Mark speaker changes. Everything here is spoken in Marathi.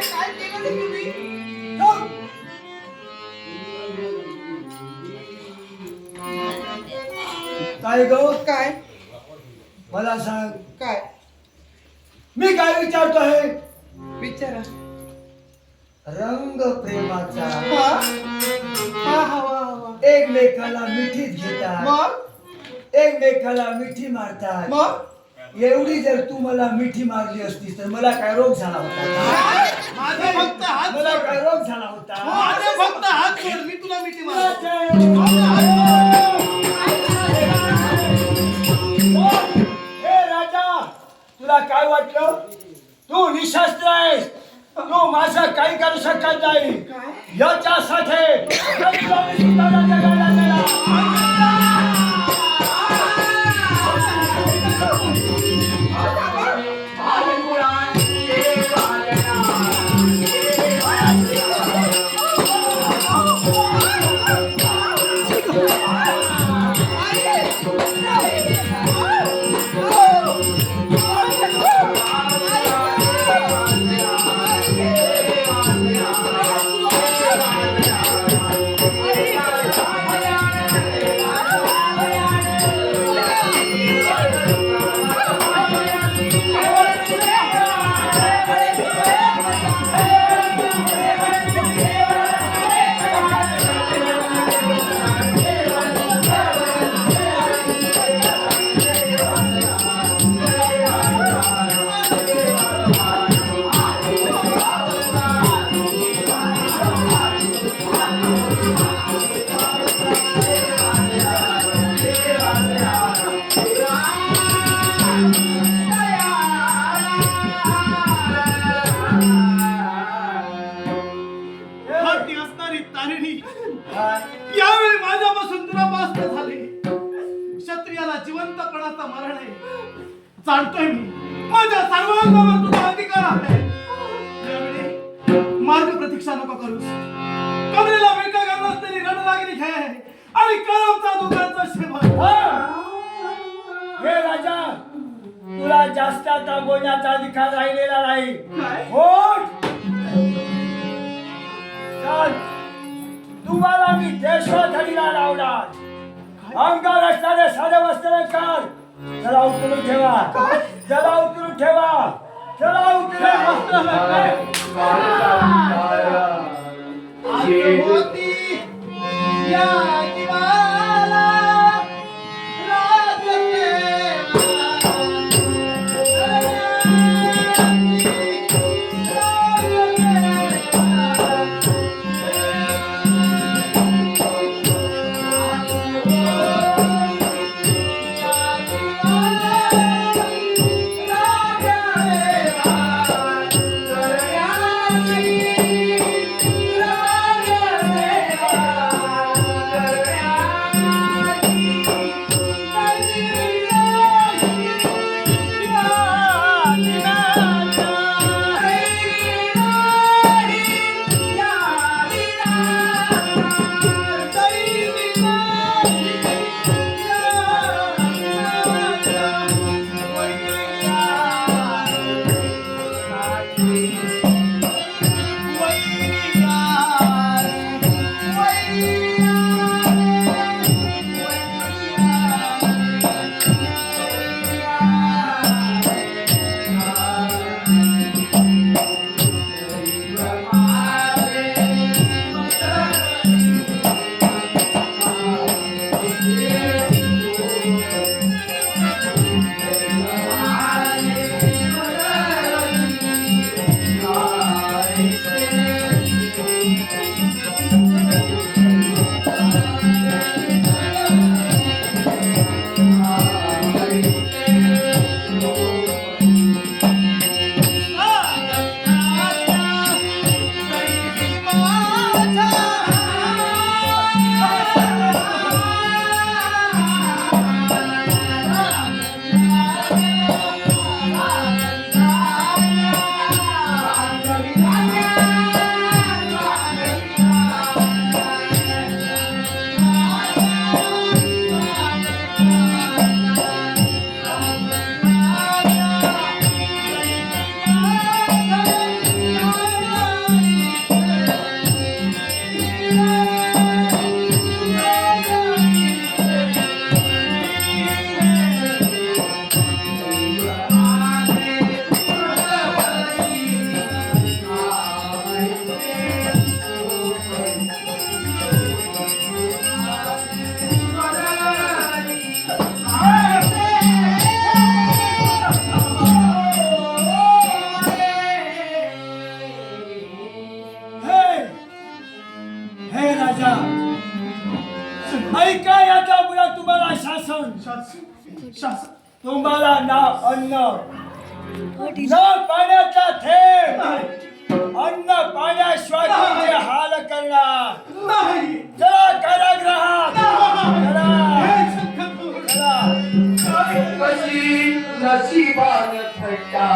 Speaker 1: काय केलं ते तुम्ही?
Speaker 2: काय ग?
Speaker 1: काय
Speaker 2: मला सांग,
Speaker 1: काय
Speaker 2: मी काय विचारतोय?
Speaker 1: विचारा.
Speaker 2: रंग प्रेमाचा
Speaker 1: हा हा हवा हवा.
Speaker 2: एकमेकाला मिठीत घेतात,
Speaker 1: मग
Speaker 2: एकमेकाला मिठी मारतात.
Speaker 1: मग
Speaker 2: एवढी जर तू मला मिठी मारली असतीस तर मला काय रोग झाला होता का?
Speaker 1: माझा फक्त हात
Speaker 2: मला
Speaker 1: सोड.
Speaker 2: काय रोग झाला होता?
Speaker 1: माझा फक्त हात सोड, मी तुला मिठी मारतो.
Speaker 2: हे राजा, तुला काय वाटलं? तू निशस्त्र आहेस, तू माझं काही करू शकत नाही. याच्यासाठी जगायला
Speaker 1: यावेळी माझ्यापासून तुला पास्त झाले. क्षत्रियाला जिवंतपणाचा मरण आहे जाणतोय मी. माझ्या सर्वांगावर तुझा अधिकार आहे. यावेळी मार्ग प्रतीक्षा नको करूस. कमरेला वेका घालून असलेली रणरागिणी घे आणि करमचा दोघांचा शेवट.
Speaker 2: हे राजा, तुला जास्त आता बोलण्याचा अधिकार राहिलेला नाही.
Speaker 1: काय?
Speaker 2: होठ चल, तुम्हाला मी देशवाधडीला लावणार. अंगावर असणारे साधे वस्त्र काढ. चला उतरून ठेवा, चला उतरून ठेवा, चला उतरून
Speaker 1: होती या दिवाला शासन
Speaker 2: तुम्हाला ना अन्न न पाण्याचा थेंब अन्न पाण्याशिवाय तुमचे हाल करणार.
Speaker 1: नाही
Speaker 2: चला कारागृहात चला
Speaker 1: हे शंकर
Speaker 2: चला.
Speaker 3: कशी नशिबान थट्टा